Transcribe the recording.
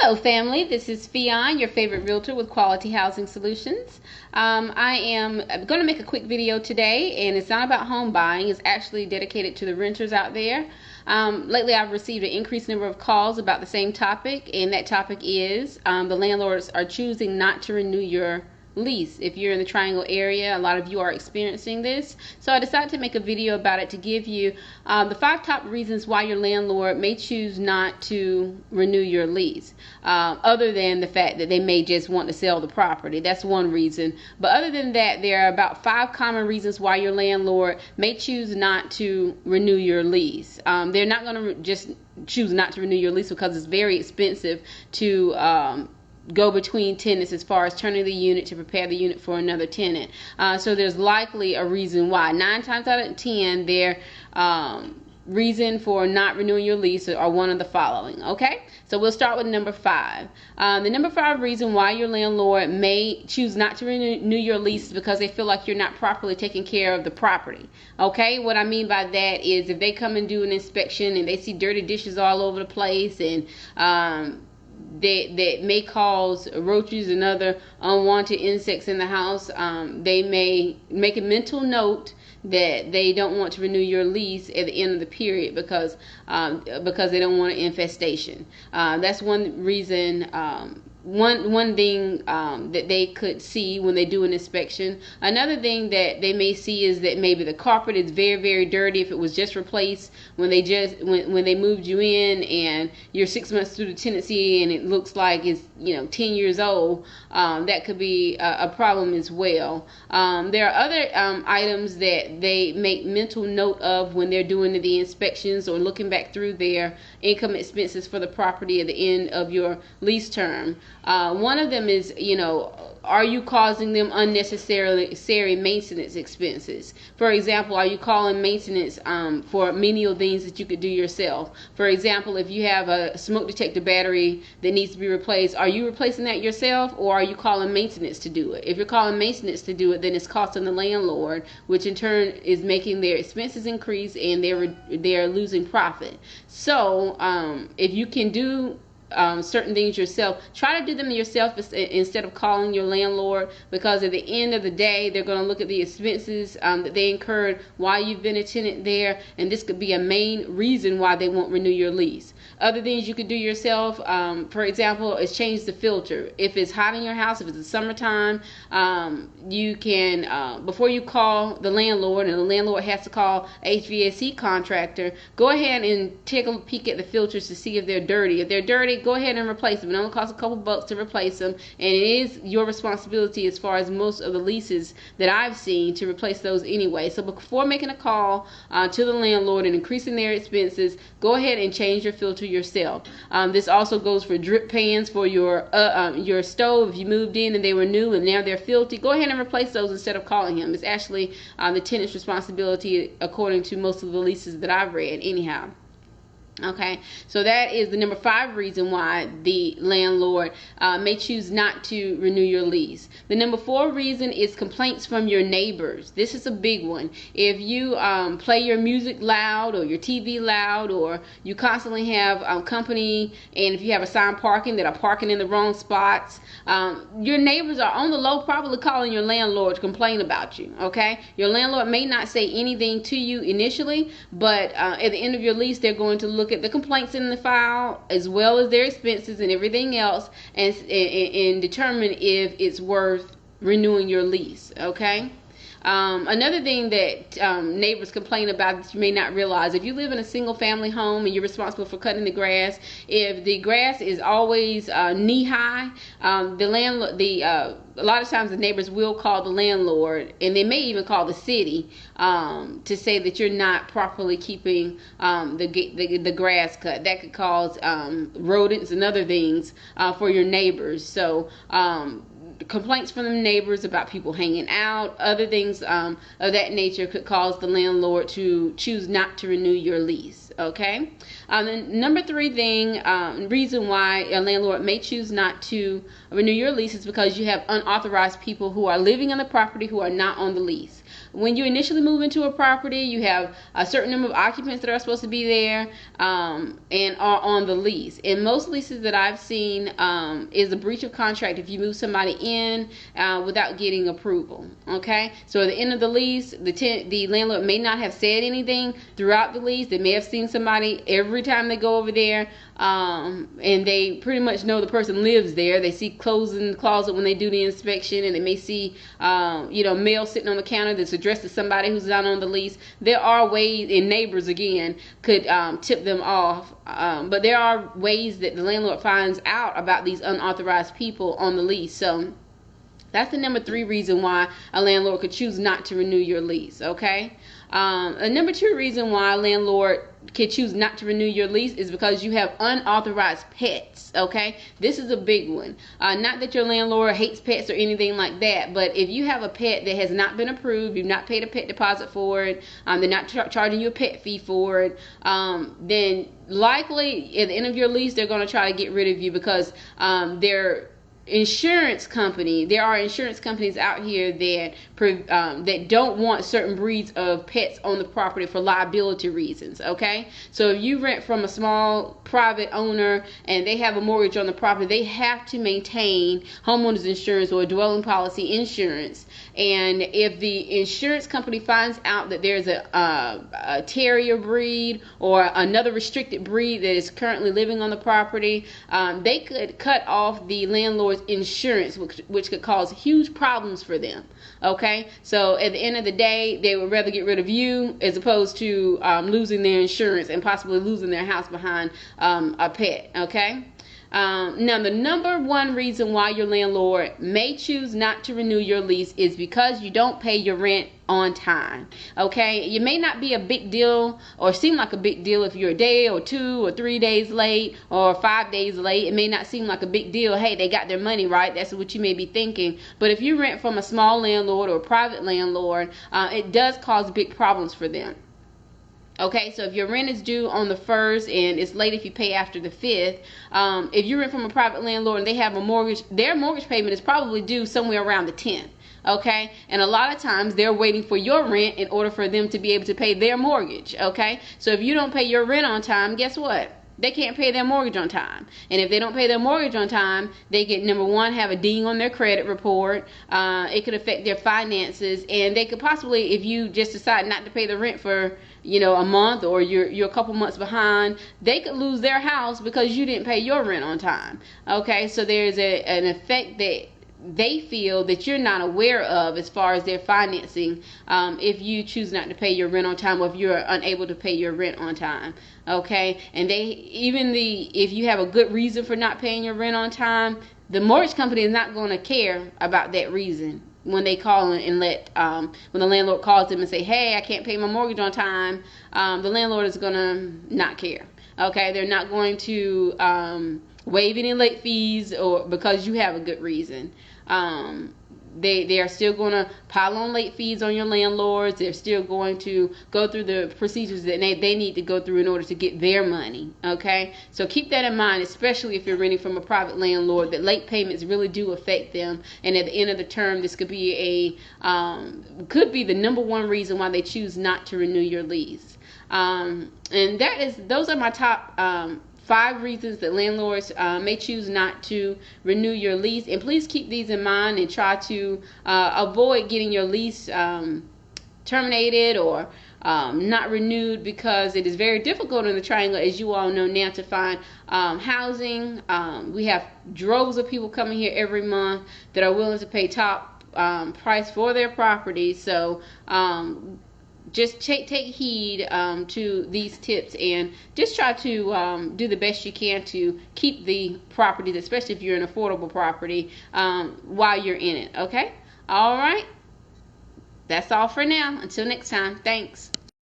Hello family, this is Fionn, your favorite realtor with Quality Housing Solutions. I am going to make a quick video today, and it's not about home buying. It's actually dedicated to the renters out there. Lately I've received an increased number of calls about the same topic, and that topic is the landlords are choosing not to renew your lease. If you're in the Triangle area, a lot of you are experiencing this. So I decided to make a video about it to give you the 5 top reasons why your landlord may choose not to renew your lease. Other than the fact that they may just want to sell the property. That's one reason. But other than that, there are about 5 common reasons why your landlord may choose not to renew your lease. They're not going to just choose not to renew your lease because it's very expensive to go between tenants as far as turning the unit to prepare the unit for another tenant. So there's likely a reason why. 9 times out of 10, their reason for not renewing your lease are one of the following. Okay, so we'll start with number 5. The number 5 reason why your landlord may choose not to renew your lease is because they feel like you're not properly taking care of the property. Okay, what I mean by that is if they come and do an inspection and they see dirty dishes all over the place and that may cause roaches and other unwanted insects in the house, they may make a mental note that they don't want to renew your lease at the end of the period because they don't want an infestation. That's one reason. One thing that they could see when they do an inspection. Another thing that they may see is that maybe the carpet is very, very dirty if it was just replaced when they moved you in, and you're 6 months through the tenancy and it looks like it's 10 years old. That could be a problem as well. There are other items that they make mental note of when they're doing the inspections or looking back through their income expenses for the property at the end of your lease term. One of them is, are you causing them unnecessary maintenance expenses? For example, are you calling maintenance for menial things that you could do yourself? For example, if you have a smoke detector battery that needs to be replaced, are you replacing that yourself, or are you calling maintenance to do it? If you're calling maintenance to do it, then it's costing the landlord, which in turn is making their expenses increase and they're losing profit. So if you can do certain things yourself, try to do them yourself instead of calling your landlord, because at the end of the day they're going to look at the expenses that they incurred while you've been a tenant there, and this could be a main reason why they won't renew your lease. Other things you could do yourself, for example, is change the filter. If it's hot in your house, if it's the summertime, you can, before you call the landlord, and the landlord has to call HVAC contractor, go ahead and take a peek at the filters to see if they're dirty. If they're dirty, go ahead and replace them. It only costs a couple bucks to replace them, and it is your responsibility, as far as most of the leases that I've seen, to replace those anyway. So before making a call to the landlord and increasing their expenses, go ahead and change your filter yourself. This also goes for drip pans for your stove. If you moved in and they were new and now they're filthy, go ahead and replace those instead of calling him. It's actually the tenant's responsibility, according to most of the leases that I've read anyhow. Okay, so that is the number 5 reason why the landlord may choose not to renew your lease. The number 4 reason is complaints from your neighbors. This is a big one. If you play your music loud, or your TV loud, or you constantly have company, and if you have assigned parking that are parking in the wrong spots, your neighbors are on the low probably calling your landlord to complain about you. Okay, your landlord may not say anything to you initially, but at the end of your lease they're going to look at the complaints in the file as well as their expenses and everything else, and determine if it's worth renewing your lease. Okay. Another thing that neighbors complain about that you may not realize: if you live in a single family home and you're responsible for cutting the grass, if the grass is always knee high, a lot of times the neighbors will call the landlord, and they may even call the city to say that you're not properly keeping the grass cut. That could cause rodents and other things for your neighbors. So complaints from the neighbors about people hanging out, other things of that nature could cause the landlord to choose not to renew your lease. Okay. The number 3 reason why a landlord may choose not to renew your lease is because you have unauthorized people who are living on the property who are not on the lease. when you initially move into a property, you have a certain number of occupants that are supposed to be there, and are on the lease. And most leases that I've seen is a breach of contract if you move somebody in without getting approval. Okay, so at the end of the lease, the landlord may not have said anything throughout the lease. They may have seen somebody every time they go over there, and they pretty much know the person lives there. They see clothes in the closet when they do the inspection, and they may see mail sitting on the counter that's addressed to somebody who's not on the lease. There are ways, and neighbors again could tip them off, but there are ways that the landlord finds out about these unauthorized people on the lease. So that's the number 3 reason why a landlord could choose not to renew your lease. Okay. A number 2 reason why a landlord could choose not to renew your lease is because you have unauthorized pets. Okay, this is a big one. Not that your landlord hates pets or anything like that, but if you have a pet that has not been approved, you've not paid a pet deposit for it, they're not charging you a pet fee for it, then likely at the end of your lease they're going to try to get rid of you because there are insurance companies out here that don't want certain breeds of pets on the property for liability reasons. Okay, so if you rent from a small private owner and they have a mortgage on the property, they have to maintain homeowners insurance or dwelling policy insurance. And if the insurance company finds out that there's a terrier breed or another restricted breed that is currently living on the property, they could cut off the landlord's insurance, which could cause huge problems for them. Okay, so at the end of the day, they would rather get rid of you as opposed to losing their insurance and possibly losing their house behind a pet. Okay. Now, the number 1 reason why your landlord may choose not to renew your lease is because you don't pay your rent on time. Okay, it may not be a big deal or seem like a big deal if you're a day or 2 or 3 days late or 5 days late. It may not seem like a big deal. Hey, they got their money, right? That's what you may be thinking. But if you rent from a small landlord or a private landlord, it does cause big problems for them. Okay, so if your rent is due on the 1st and it's late if you pay after the 5th, if you rent from a private landlord and they have a mortgage, their mortgage payment is probably due somewhere around the 10th. Okay, and a lot of times they're waiting for your rent in order for them to be able to pay their mortgage. Okay, so if you don't pay your rent on time, guess what? They can't pay their mortgage on time. And if they don't pay their mortgage on time, they get, number 1, have a ding on their credit report. It could affect their finances, and they could possibly, if you just decide not to pay the rent for a month, or you're a couple months behind, they could lose their house because you didn't pay your rent on time. Okay, so there's an effect that they feel that you're not aware of as far as their financing, if you choose not to pay your rent on time, or if you're unable to pay your rent on time. Okay, and if you have a good reason for not paying your rent on time, the mortgage company is not going to care about that reason. When they call and when the landlord calls them and say, hey, I can't pay my mortgage on time, the landlord is going to not care. Okay, they're not going to waive any late fees or because you have a good reason. They are still going to pile on late fees on your landlords. They're still going to go through the procedures that they need to go through in order to get their money. Okay, so keep that in mind, especially if you're renting from a private landlord, that late payments really do affect them. And at the end of the term, this could be the number 1 reason why they choose not to renew your lease. And those are my top 5 reasons that landlords may choose not to renew your lease. And please keep these in mind and try to avoid getting your lease terminated or not renewed, because it is very difficult in the Triangle, as you all know now, to find housing. We have droves of people coming here every month that are willing to pay top price for their property. So just take heed to these tips and just try to do the best you can to keep the properties, especially if you're an affordable property, while you're in it. Okay? All right. That's all for now. Until next time. Thanks.